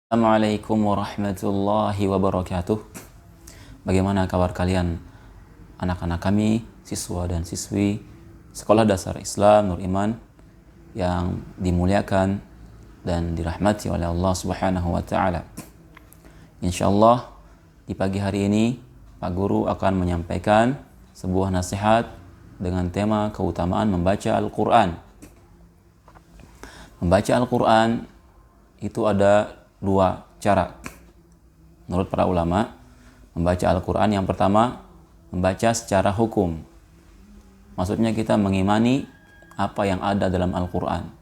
Assalamualaikum warahmatullahi wabarakatuh. Bagaimana kabar kalian anak-anak kami, siswa dan siswi Sekolah Dasar Islam Nur Iman yang dimuliakan dan dirahmati oleh Allah Subhanahu wa taala. Insyaallah di pagi hari ini Pak Guru akan menyampaikan sebuah nasihat dengan tema keutamaan membaca Al-Qur'an. Membaca Al-Qur'an itu ada dua cara menurut para ulama membaca Al-Quran. Yang pertama, membaca secara hukum, maksudnya kita mengimani apa yang ada dalam Al-Quran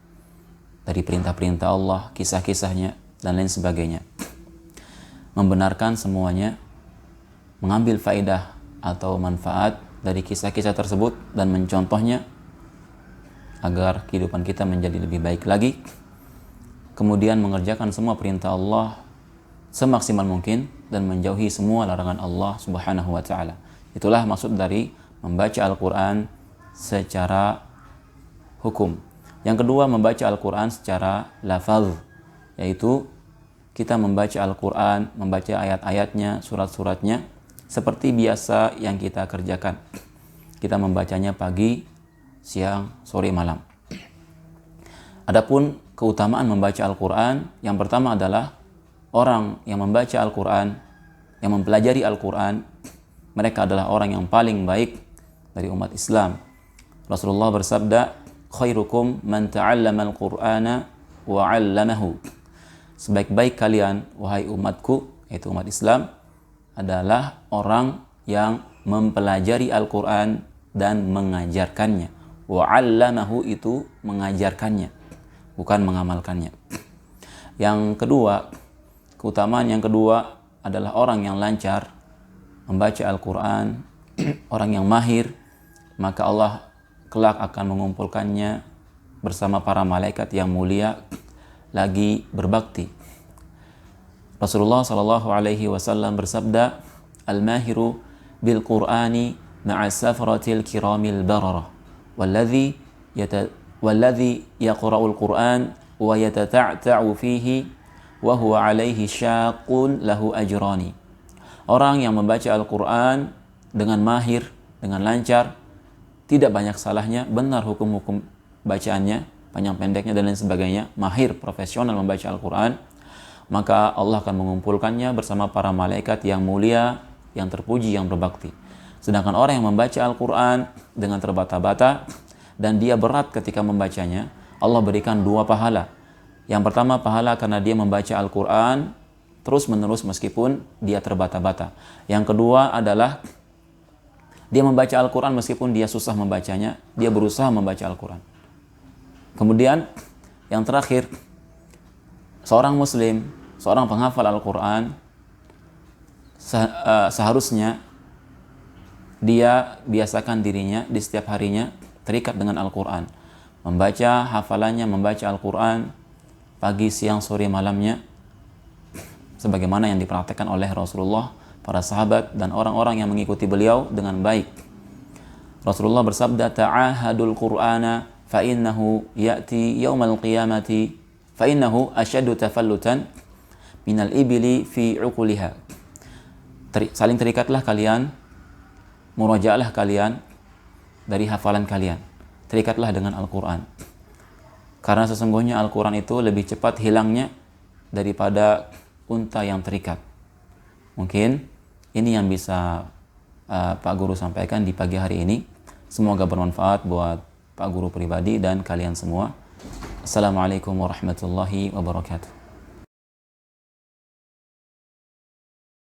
dari perintah-perintah Allah, kisah-kisahnya dan lain sebagainya, membenarkan semuanya, mengambil faedah atau manfaat dari kisah-kisah tersebut dan mencontohnya agar kehidupan kita menjadi lebih baik lagi. Kemudian mengerjakan semua perintah Allah semaksimal mungkin dan menjauhi semua larangan Allah Subhanahu wa taala. Itulah maksud dari membaca Al-Qur'an secara hukum. Yang kedua, membaca Al-Qur'an secara lafaz, yaitu kita membaca Al-Qur'an, membaca ayat-ayatnya, surat-suratnya seperti biasa yang kita kerjakan. Kita membacanya pagi, siang, sore, malam. Adapun keutamaan membaca Al-Quran, yang pertama adalah orang yang membaca Al-Quran, yang mempelajari Al-Quran, mereka adalah orang yang paling baik dari umat Islam. Rasulullah bersabda, khairukum man ta'allama Al-Qur'ana wa 'allamahu. Sebaik-baik kalian, wahai umatku, yaitu umat Islam, adalah orang yang mempelajari Al-Quran dan mengajarkannya. Wa 'allamahu itu mengajarkannya, bukan mengamalkannya. Yang kedua, keutamaan yang kedua adalah orang yang lancar membaca Al-Quran, orang yang mahir, maka Allah kelak akan mengumpulkannya bersama para malaikat yang mulia lagi berbakti. Rasulullah SAW bersabda, al-mahiru bil Qur'ani ma'a safratil kiramil bararah walladhi yaqra'ul Qur'an wa yatata'ta'u fihi wa huwa 'alaihi syaqqun lahu ajrani. Orang yang membaca Al-Qur'an dengan mahir, dengan lancar, tidak banyak salahnya, benar hukum-hukum bacaannya, panjang pendeknya dan lain sebagainya, mahir, profesional membaca Al-Qur'an, maka Allah akan mengumpulkannya bersama para malaikat yang mulia, yang terpuji, yang berbakti. Sedangkan orang yang membaca Al-Qur'an dengan terbata-bata dan dia berat ketika membacanya, Allah berikan dua pahala. Yang pertama, pahala karena dia membaca Al-Quran terus-menerus meskipun dia terbata-bata. Yang kedua adalah dia membaca Al-Quran meskipun dia susah membacanya, dia berusaha membaca Al-Quran. Kemudian yang terakhir, seorang muslim, seorang penghafal Al-Quran, seharusnya dia biasakan dirinya di setiap harinya terikat dengan Al-Quran, membaca hafalannya, membaca Al-Quran pagi, siang, sore, malamnya, sebagaimana yang dipraktekkan oleh Rasulullah, para sahabat, dan orang-orang yang mengikuti beliau dengan baik. Rasulullah bersabda, ta'ahadul Qur'ana fa'innahu ya'ti yawmal qiyamati fa'innahu asyaddu tafallutan minal ibili fi uquliha. Saling terikatlah kalian, murajaahlah kalian dari hafalan kalian, terikatlah dengan Al-Quran, karena sesungguhnya Al-Quran itu lebih cepat hilangnya daripada unta yang terikat. Mungkin ini yang bisa Pak Guru sampaikan di pagi hari ini. Semoga bermanfaat buat Pak Guru pribadi dan kalian semua. Assalamualaikum warahmatullahi wabarakatuh.